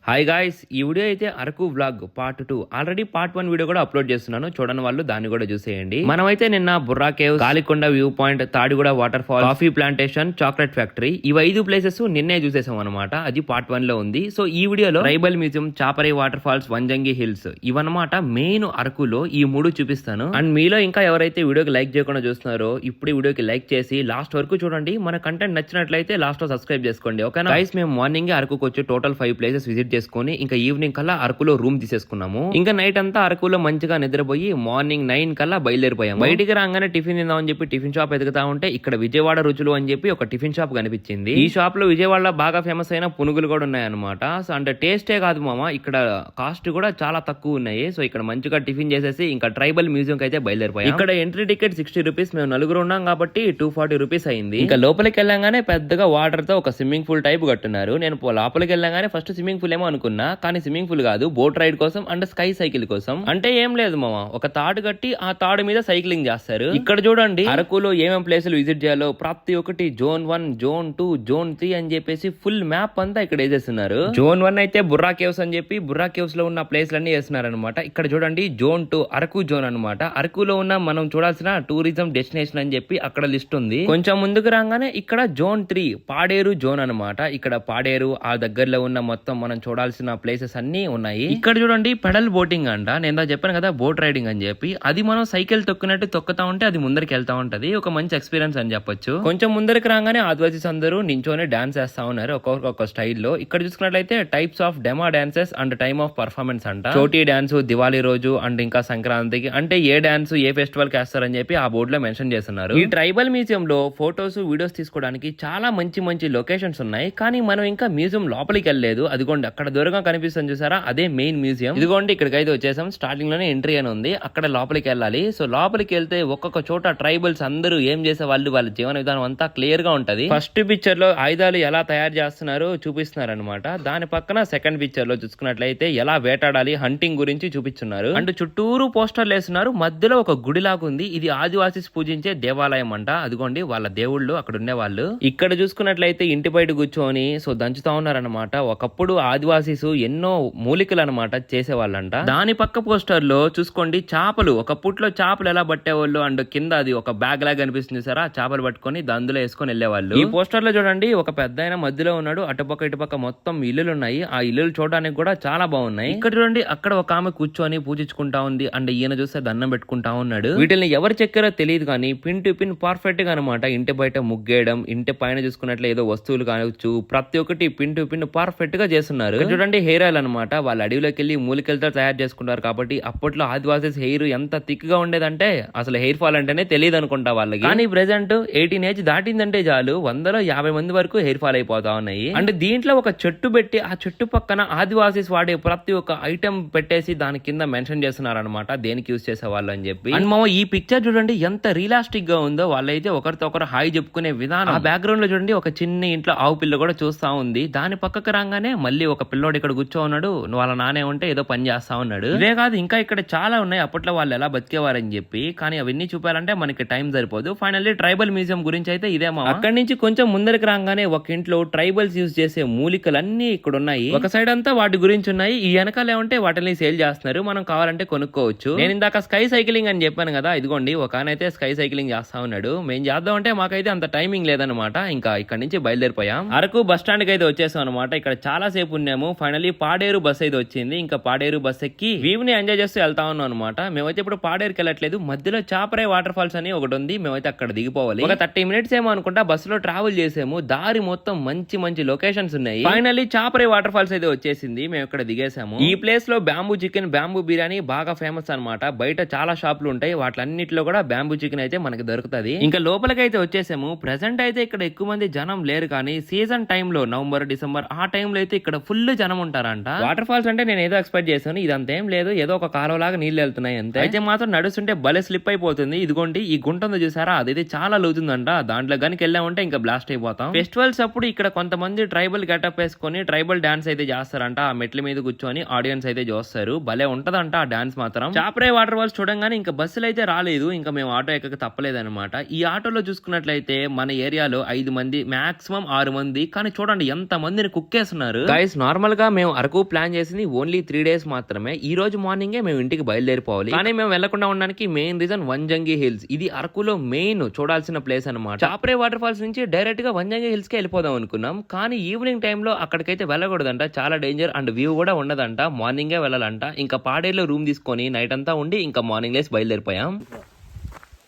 Hi guys, ఈ video అయితే Araku vlog part 2 already part 1 video కూడా అప్లోడ్ చేస్తున్నాను. చూడని వాళ్ళు దాన్ని కూడా చూసేయండి. మనమైతే నిన్న Burra cave, Galikonda viewpoint, Tadiguda waterfall, coffee plantation, chocolate factory ఈ 5 ప్లేసెస్ నిన్నే చూసేసాం అనమాట. అది పార్ట్ 1 లో ఉంది. సో ఈ వీడియోలో tribal museum, Chaparai waterfalls, Vanjangi hills ఇవన్నమాట మెయిన్ అరకులో ఈ 3 చూపిస్తాను. అండ్ మీలో ఇంకా ఎవరైతే వీడియోకి లైక్ చేయకుండా చూస్తున్నారో ఇప్పుడు వీడియోకి లైక్ చేసి లాస్ట్ వరకు చూడండి. మన కంటెంట్ నచ్చినట్లయితే లాస్ట్ లో సబ్స్క్రైబ్ చేసుకోండి. ఓకేనా గైస్, మేము మార్నింగ్ అరకుకి వచ్చి టోటల్ 5 ప్లేసెస్ విజిట్ చేసుకుని ఇంకా ఈవినింగ్ కల్లా అరకులో రూమ్ తీసేసుకున్నాము. ఇంకా నైట్ అంతా అరకులో మంచిగా నిద్రపోయి మార్నింగ్ 9 కల్లా బయలుదేరిపోయాం. బయటికి రాగానే టిఫిన్ తిందామని చెప్పి టిఫిన్ షాప్ ఎదుగుతా ఉంటే ఇక్కడ విజయవాడ రుచులు అని చెప్పి ఒక టిఫిన్ షాప్ కనిపించింది. ఈ షాప్ లో విజయవాడలో బాగా ఫేమస్ అయిన పునుగులు కూడా ఉన్నాయన్నమాట. సో అంటే టేస్టే కాదు మామ, ఇక్కడ కాస్ట్ కూడా చాలా తక్కువ ఉన్నాయి. సో ఇక్కడ మంచిగా టిఫిన్ చేసేసి ఇంకా ట్రైబల్ మ్యూజియం కి అయితే బయలుదేరిపోయాం. ఇక్కడ ఎంట్రీ టికెట్ 60 రూపీస్. మేము నలుగురు ఉన్నాం కాబట్టి 240 రూపీస్ అయింది. ఇంకా లోపలికి వెళ్ళంగానే పెద్దగా వాటర్ తో ఒక స్విమ్మింగ్ పూల్ టైప్ కట్టున్నారు. నేను లోపలికి వెళ్ళంగానే ఫస్ట్ స్విమ్మింగ్ పూల్ ఏమో అనుకున్నా, కానీ స్విమ్మింగ్ పూల్ కాదు, బోట్ రైడ్ కోసం అండ్ స్కై సైకిల్ కోసం. అంటే ఏం లేదు మామ, ఒక తాడు కట్టి ఆ తాడు మీద సైక్లింగ్ చేస్తారు. ఇక్కడ చూడండి అరకులో ఏమేం ప్లేసులు విజిట్ చేయాలో ప్రతి ఒక్కటి జోన్ 1, జోన్ 2, జోన్ 3 అని చెప్పేసి ఫుల్ మ్యాప్ అంతా ఇక్కడ వేసేస్తున్నారు. జోన్ 1 అయితే బుర్రా కేవ్స్ అని చెప్పి బుర్రా కేవ్స్ లో ఉన్న ప్లేస్లన్నీ వేస్తున్నారు అనమాట. ఇక్కడ చూడండి జోన్ 2 అరకు జోన్ అనమాట. అరకులో ఉన్న మనం చూడాల్సిన టూరిజం డెస్టినేషన్ అని చెప్పి అక్కడ లిస్ట్ ఉంది. కొంచెం ముందుకు రాగానే ఇక్కడ జోన్ 3 పాడేరు జోన్ అనమాట. ఇక్కడ పాడేరు ఆ దగ్గరలో ఉన్న మొత్తం మనం చూడాల్సిన ప్లేసెస్ అన్ని ఉన్నాయి. ఇక్కడ చూడండి పెడల్ బోటింగ్ అంట. నేను చెప్పాను కదా బోట్ రైడింగ్ అని చెప్పి, అది మనం సైకిల్ తొక్కినట్టు తొక్కుతా ఉంటే అది ముందరికి వెళ్తా ఉంటది. ఒక మంచి ఎక్స్పీరియన్స్ అని చెప్పొచ్చు. కొంచెం ముందరికి రాగానే ఆదివాసీస్ అందరూ నించోని డాన్స్ చేస్తా ఉన్నారు ఒక్కొక్క స్టైల్లో. ఇక్కడ చూసుకున్నట్లయితే types of demo dances and time of performance అంట. చోటీ డాన్స్ దివాళీ రోజు అండ్ ఇంకా సంక్రాంతికి అంటే ఏ డాన్స్ ఏ ఫెస్టివల్ కి వేస్తారని చెప్పి ఆ బోర్డు లో మెన్షన్ చేస్తున్నారు. ఈ ట్రైబల్ మ్యూజియం లో ఫోటోస్ వీడియోస్ తీసుకోవడానికి చాలా మంచి లొకేషన్స్ ఉన్నాయి. కానీ మనం ఇంకా మ్యూజియం లోపలికి వెళ్ళలేదు. అదిగోండి అక్కడ దూరంగా కనిపిస్తుంది చూసారా, అదే మెయిన్ మ్యూజియం. ఇదిగోండి ఇక్కడికైతే వచ్చేసాం. స్టార్టింగ్ లోనే ఎంట్రీ అని ఉంది, అక్కడ లోపలికి వెళ్ళాలి. సో లోపలికి వెళ్తే ఒక్కొక్క చోట ట్రైబల్స్ అందరూ ఏం చేసే వాళ్ళ జీవన విధానం అంతా క్లియర్ గా ఉంటది. ఫస్ట్ పిక్చర్ లో ఆయుధాలు ఎలా తయారు చేస్తున్నారో చూపిస్తున్నారు అనమాట. దాని పక్కన సెకండ్ పిక్చర్ లో చూసుకున్నట్లయితే ఎలా వేటాడాలి హంటింగ్ గురించి చూపిస్తున్నారు. అండ్ చుట్టూరు పోస్టర్లు వేస్తున్నారు. మధ్యలో ఒక గుడి లాగా ఉంది. ఇది ఆదివాసీస్ పూజించే దేవాలయం అంట. అదిగోండి వాళ్ళ దేవుళ్ళు అక్కడ ఉండే వాళ్ళు. ఇక్కడ చూసుకున్నట్లయితే ఇంటి బయట కూర్చొని సో దంచుతా ఉన్నారనమాట. ఒకప్పుడు ఆదివాసీస్ ఎన్నో మూలికలు అనమాట చేసేవాళ్ళంట. దాని పక్క పోస్టర్ లో చూసుకోండి చేపలు, ఒకప్పట్లో చేపలు ఎలా పట్టేవాళ్ళు అండ్ కింద అది ఒక బ్యాగ్ లాగా కనిపిస్తుంది సార్, ఆ చేపలు పట్టుకొని అందులో వేసుకొని వెళ్ళేవాళ్ళు. ఈ పోస్టర్ లో చూడండి ఒక పెద్ద ఆయన మధ్యలో ఉన్నాడు. అటుపక్క ఇటుపక్క మొత్తం ఇల్లులు ఉన్నాయి. ఆ ఇల్లులు చూడడానికి కూడా చాలా బాగున్నాయి. ఇక్కడ చూడండి అక్కడ ఒక ఆమె కూర్చొని పూజించుకుంటా ఉంది. అండ్ ఈయన చూస్తే దండం పెట్టుకుంటా ఉన్నాడు. వీటిని ఎవరు చెక్కారో తెలియదు కానీ పిన్ టు పిన్ పర్ఫెక్ట్ గా అనమాట. ఇంటి బయట ముగ్గేయడం, ఇంటి పైన చూసుకున్నట్లు ఏదో వస్తువులు కావచ్చు, ప్రతి ఒక్కటి పిన్ టు పిన్ పర్ఫెక్ట్ గా చేస్తున్నారు. చూడండి హెయిర్ ఆయిల్ అనమాట. వాళ్ళు అడవిలోకి వెళ్ళి మూలికలతో తయారు చేసుకుంటారు కాబట్టి అప్పట్లో ఆదివాసీస్ హెయిర్ ఎంత థిక్ గా ఉండేదంటే అసలు హెయిర్ ఫాల్ అంటేనే తెలియదు అనుకుంటా వాళ్ళకి. కానీ ప్రెసెంట్ 18 ఏజ్ దాటిందంటే చాలు 150 మంది వరకు హెయిర్ ఫాల్ అయిపోతా ఉన్నాయి. అంటే దీంట్లో ఒక చెట్టు పెట్టి ఆ చెట్టు పక్కన ఆదివాసీస్ వాడే ప్రతి ఒక్క ఐటమ్ పెట్టేసి దాని కింద మెన్షన్ చేస్తున్నారు అనమాట, దేనికి యూజ్ చేసే వాళ్ళు అని చెప్పి. అండ్ మామ ఈ పిక్చర్ చూడండి ఎంత రియలిస్టిక్ గా ఉందో. వాళ్ళైతే ఒకరితో ఒకరు హాయ్ చెప్పుకునే విధానం. ఆ బ్యాక్గ్రౌండ్ లో చూడండి ఒక చిన్న ఇంట్లో ఆవు పిల్ల కూడా చూస్తా ఉంది. దాని పక్కకు రాగానే మళ్ళీ ఒక పిల్లోడు ఇక్కడ కూర్చో ఉన్నాడు. వాళ్ళ నానే ఉంటే ఏదో పని చేస్తా ఉన్నాడు. ఇదే కాదు ఇంకా ఇక్కడ చాలా ఉన్నాయి అప్పట్లో వాళ్ళు ఎలా బతికేవారని చెప్పి. కానీ అవన్నీ చూపాలంటే మనకి టైం సరిపోదు. ఫైనల్లీ ట్రైబల్ మ్యూజియం గురించి అయితే ఇదే మా. అక్కడి నుంచి కొంచెం ముందరికి రాగానే ఒక ఇంట్లో ట్రైబల్స్ యూజ్ చేసే మూలికలన్నీ ఇక్కడ ఉన్నాయి. ఒక సైడ్ అంతా వాటి గురించి ఉన్నాయి. ఈ వెనకాల ఏమంటే వాటిని సేల్ చేస్తున్నారు. మనం కావాలంటే కొనుక్కోవచ్చు. నేను ఇందాక స్కై సైక్లింగ్ అని చెప్పాను కదా, ఇదిగోండి ఒక అయితే స్కై సైక్లింగ్ చేస్తా ఉన్నాడు. మేము చేద్దాం అంటే మాకైతే అంత టైమింగ్ లేదనమాట. ఇంకా ఇక్కడ నుంచి బయలుదేరిపోయాం. అరకు బస్ స్టాండ్ కి అయితే వచ్చేసాం అనమాట. ఇక్కడ చాలా సేపు ఉన్నాము. ఫైనల్లీ పాడేరు బస్ అయితే వచ్చింది. ఇంకా పాడేరు బస్ ఎక్కి వ్యూ ని ఎంజాయ్ చేస్తూ వెళ్తా ఉన్నాం అనమాట. మేమైతే ఇప్పుడు పాడేరుకి వెళ్ళట్లేదు. మధ్యలో చాపరై వాటర్ ఫాల్స్ అని ఒకటి ఉంది. మేమైతే అక్కడ దిగిపోవాలి. ఒక 30 మినిట్స్ ఏమో అనుకుంటా బస్సులో ట్రావెల్ చేసాము. దారి మొత్తం మంచి లొకేషన్స్ ఉన్నాయి. ఫైనల్లీ చాపరై వాటర్ ఫాల్స్ అయితే వచ్చేసింది. మేము ఇక్కడ దిగేసాము. ఈ ప్లేస్ లో బ్యాంబూ చికెన్, బ్యాంబూ బిర్యానీ బాగా ఫేమస్ అనమాట. బయట చాలా షాపులు ఉంటాయి. వాటిలన్నిటిలో కూడా బ్యాంబూ చికెన్ అయితే మనకి దొరుకుతుంది. ఇంకా లోపలికి అయితే వచ్చేసాము. ప్రెసెంట్ అయితే ఇక్కడ ఎక్కువ మంది జనం లేరు. కానీ సీజన్ టైమ్ లో నవంబర్ డిసెంబర్ ఆ టైంలో అయితే ఇక్కడ ఫుల్ జనం ఉంటారంట. వాటర్ ఫాల్స్ అంటే నేను ఏదో ఎక్స్పెక్ట్ చేశాను. ఇదంతా ఏం లేదు, ఏదో ఒక కాలువలాగా నీళ్లు వెళ్తున్నాయి అంతే. అయితే మాత్రం నడుస్తుంటే భలే స్లిప్ అయిపోతుంది. ఇదిగోండి ఈ గుంట ఉంది చూసారా, అదైతే చాలా లోతుందంట. దాంట్లో గనికి వెళ్ళామంటే ఇంకా బ్లాస్ట్ అయిపోతాం. ఫెస్టివల్స్ అప్పుడు ఇక్కడ కొంతమంది ట్రైబల్ గెటప్ వేసుకొని ట్రైబల్ డాన్స్ అయితే చేస్తారంట. ఆ మెట్ల మీద కూర్చొని ఆడియన్స్ అయితే చూస్తారు. భలే ఉంటదంట ఆ డాన్స్ మాత్రం. చాపరై వాటర్ ఫాల్స్ చూడంగానే ఇంకా బస్సులు అయితే రాలేదు. ఇంకా మేము ఆటో ఎక్కక తప్పలేదన్నమాట. ఈ ఆటోలో చూసుకున్నట్లయితే మన ఏరియాలో 5 మంది మాక్సిమం 6 మంది. కానీ చూడండి ఎంత మందిని కుక్కేస్తున్నారు గైస్. నార్మల్ గా మేము అరకు ప్లాన్ చేసింది ఓన్లీ 3 days మాత్రమే. ఈ రోజు మార్నింగే మేము ఇంటికి బయలుదేరిపోవాలి. కానీ మేము వెళ్లకుండా ఉండడానికి మెయిన్ రీజన్ వంజంగి హిల్స్. ఇది అరకులో మెయిన్ చూడాల్సిన ప్లేస్ అన్నమాట. చాప్రే వాటర్ ఫాల్స్ నుంచి డైరెక్ట్ గా వంజంగి హిల్స్ కి వెళ్ళిపోదాం అనుకున్నాం. కానీ ఈవినింగ్ టైమ్ లో అక్కడికైతే వెళ్ళకూడదంట, చాలా డేంజర్ అండ్ వ్యూ కూడా ఉండదంట. మార్నింగే వెళ్ళాలంట. ఇంకా పాడేలో రూమ్ తీసుకొని నైట్ అంతా ఉండి ఇంకా మార్నింగ్ లేసి బయలుదేరిపోయాం.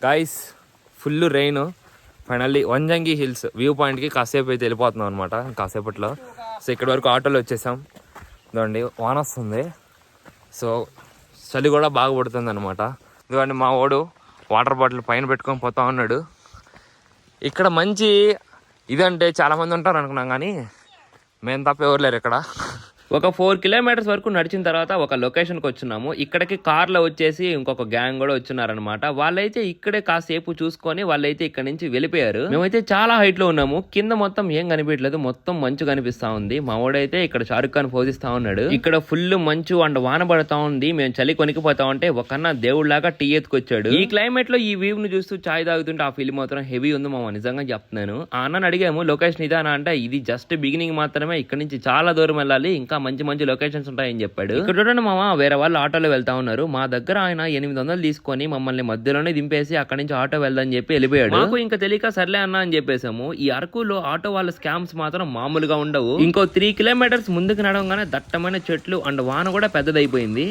Guys full rain. Finally Vanjangi hills view పాయింట్కి కాసేపు అయితే వెళ్ళిపోతున్నాం అనమాట కాసేపట్లో. సో ఇక్కడ వరకు ఆటోలో వచ్చేసాం. ఇదండి వాన వస్తుంది, సో చలి కూడా బాగా పడుతుంది అనమాట. ఇదిగోండి మా వాడు వాటర్ బాటిల్ పైన పెట్టుకొని పోతా ఉన్నాడు. ఇక్కడ మంచి ఇదంటే చాలామంది ఉంటారు అనుకున్నాం, కానీ మేము తప్ప ఎవరు లేరు ఇక్కడ. ఒక 4 kilometers వరకు నడిచిన తర్వాత ఒక లొకేషన్కి వచ్చినాము. ఇక్కడికి కార్లో వచ్చేసి ఇంకొక గ్యాంగ్ కూడా వచ్చినారనమాట. వాళ్ళైతే ఇక్కడే కాసేపు చూసుకొని వాళ్ళైతే ఇక్కడ నుంచి వెళ్ళిపోయారు. మేమైతే చాలా హైట్ లో ఉన్నాము. కింద మొత్తం ఏం కనిపించలేదు, మొత్తం మంచు కనిపిస్తా ఉంది. మా వాడైతే ఇక్కడ షారుఖ్ ఖాన్ పోజిస్తా ఉన్నాడు. ఇక్కడ ఫుల్ మంచు అండ్ వాన పడతా ఉంది. మేము చలి కొనికిపోతా ఉంటే ఒకన్నా దేవుళ్లాగా టీ ఎత్తుకొచ్చాడు. ఈ క్లైమేట్ లో ఈ వ్యూ ను చూస్తూ చాయ్ తాగుతుంటే ఆ ఫీల్ మాత్రం హెవీ ఉంది మామ, నిజంగా చెప్తున్నాను. ఆ అన్నని అడిగాము లొకేషన్ ఇదానా అంటే ఇది జస్ట్ బిగినింగ్ మాత్రమే, ఇక్కడ నుంచి చాలా దూరం వెళ్ళాలి, ఇంకా మంచి మంచి లొకేషన్స్ ఉంటాయని చెప్పాడు. ఇక్కడ చూడండి మామ, వేరే వాళ్ళు ఆటోలో వెళ్తా ఉన్నారు. మా దగ్గర ఆయన 800 తీసుకొని మమ్మల్ని మధ్యలోనే దింపేసి అక్కడి నుంచి ఆటో వెళ్దని చెప్పి వెళ్ళిపోయాడు. మాకు ఇంకా తెలియక సర్లే అన్న అని చెప్పేసాము. ఈ అరకులో ఆటో వాళ్ళ స్కామ్స్ మాత్రం మామూలుగా ఉండవు. ఇంకో 3 kilometers ముందుకు నడవగానే దట్టమైన చెట్లు అండ్ వాన కూడా పెద్దదైపోయింది.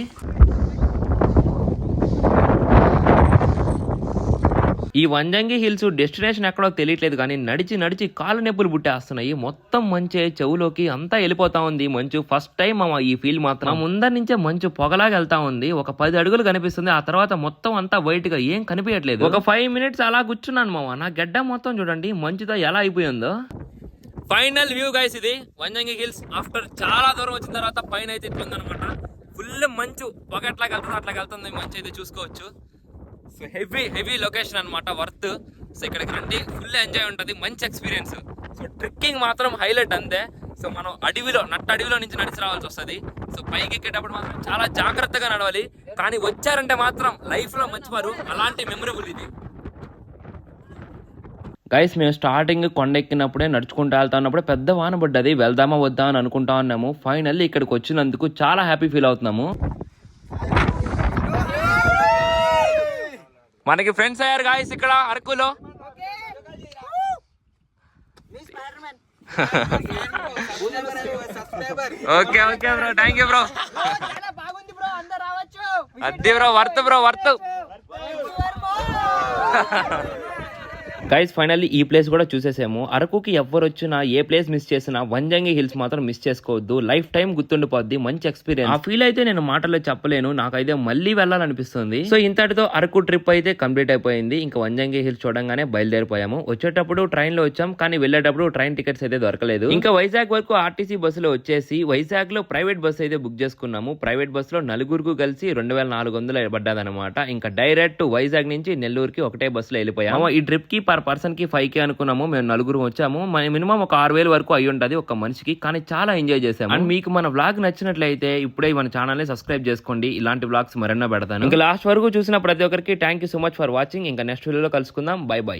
ఈ వంజంగి హిల్స్ డెస్టినేషన్ ఎక్కడో తెలియట్లేదు, కానీ నడిచి నడిచి కాళ్ళ నొప్పులు పుట్టేస్తున్నాయి. మొత్తం మంచే చెవులోకి అంతా వెళ్ళిపోతా ఉంది మంచు. ఫస్ట్ టైం మామ ఈ ఫీల్ మాత్రం. ముందర నుంచే మంచు పొగలాగా వెళ్తా ఉంది. ఒక 10 అడుగులు కనిపిస్తుంది, ఆ తర్వాత మొత్తం అంతా వైట్ గా ఏం కనిపించట్లేదు. ఒక 5 minutes అలా కూర్చున్నాను మామ. నా గడ్డ మొత్తం చూడండి మంచుతో ఎలా అయిపోయిందో. ఫైనల్ వ్యూ గైస్ ఇది వంజంగి హిల్స్. ఆఫ్టర్ చాలా దూరం వచ్చిన తర్వాత పైన అయితే ఇట్లుంది అనమాట. ఫుల్ మంచు పొగ ఎట్లాగ వెళ్తుంది అట్లా వెళ్తుంది మంచు అయితే చూసుకోవచ్చు. సో హెవీ లొకేషన్ అనమాట, వర్త్. సో ఇక్కడికి రండి, ఫుల్ ఎంజాయ్ ఉంటుంది, మంచి ఎక్స్పీరియన్స్. సో ట్రెక్కింగ్ మాత్రం హైలైట్ అంతే. సో మనం అడవిలో నుంచి నడిచి రావాల్సి వస్తుంది. సో పైకి ఎక్కేటప్పుడు మాత్రం చాలా జాగ్రత్తగా నడవాలి, కానీ వచ్చారంటే మాత్రం లైఫ్ లో మర్చిపోరు, అలాంటి మెమరబుల్ ఇది. గైస్ మేము స్టార్టింగ్ కొండ ఎక్కినప్పుడే నడుచుకుంటూ వెళ్తా ఉన్నప్పుడు పెద్ద వాన పడ్డది. వెళ్దామా వద్దా అని అనుకుంటా ఉన్నాము. ఫైనల్లీ ఇక్కడికి వచ్చినందుకు చాలా హ్యాపీ ఫీల్ అవుతున్నాము. మనకి ఫ్రెండ్స్ అయ్యారు గాయస్ ఇక్కడ అరకులో. Okay bro, thank you bro. అదే బ్రో, వర్త్. గైస్ ఫైనల్లీ ఈ ప్లేస్ కూడా చూసేసాము. అరకుకి ఎవరు వచ్చినా ఏ ప్లేస్ మిస్ చేసినా వంజంగి హిల్స్ మాత్రం మిస్ చేసుకోవద్దు. లైఫ్ టైం గుర్తుండిపోద్ది, మంచి ఎక్స్పీరియన్స్. ఆ ఫీల్ అయితే నేను మాటల్లో చెప్పలేను, నాకైతే మళ్ళీ వెళ్ళాలనిపిస్తుంది. సో ఇంతటితో అరకు ట్రిప్ అయితే కంప్లీట్ అయిపోయింది. ఇంకా వంజంగి హిల్స్ చూడంగానే బయలుదేరిపోయాము. వచ్చేటప్పుడు ట్రైన్ లో వచ్చాం, కానీ వెళ్ళేటప్పుడు ట్రైన్ టికెట్స్ అయితే దొరకలేదు. ఇంకా వైజాగ్ వరకు ఆర్టీసీ బస్సులో వచ్చేసి వైజాగ్ లో ప్రైవేట్ బస్ అయితే బుక్ చేసుకున్నాము. ప్రైవేట్ బస్ లో నలుగురికి కలిసి 2400 పడ్డదనమాట. ఇంకా డైరెక్ట్ వైజాగ్ నుంచి నెల్లూరుకి ఒకటే బస్సులో వెళ్ళిపోయాము. ఈ ట్రిప్ కి పర్ పర్సన్ కి 5K అనుకున్నాము. మేము 9 వచ్చాము. మినిమం ఒక 6000 వరకు అయి ఉంటది ఒక మనిషికి, కానీ చాలా ఎంజాయ్ చేసాము. అండ్ మీకు మన వ్లాగ్ నచ్చినట్లయితే ఇప్పుడే మన ఛానల్ ని సబ్స్క్రైబ్ చేసుకోండి, ఇలాంటి వ్లాగ్స్ మరెన్నో పెడతాను. ఇంకా లాస్ట్ వరకు చూసిన ప్రతి ఒక్కరికి thank you so much for watching. ఇంకా నెక్స్ట్ వీడియోలో కలుసుకుందాం. బై.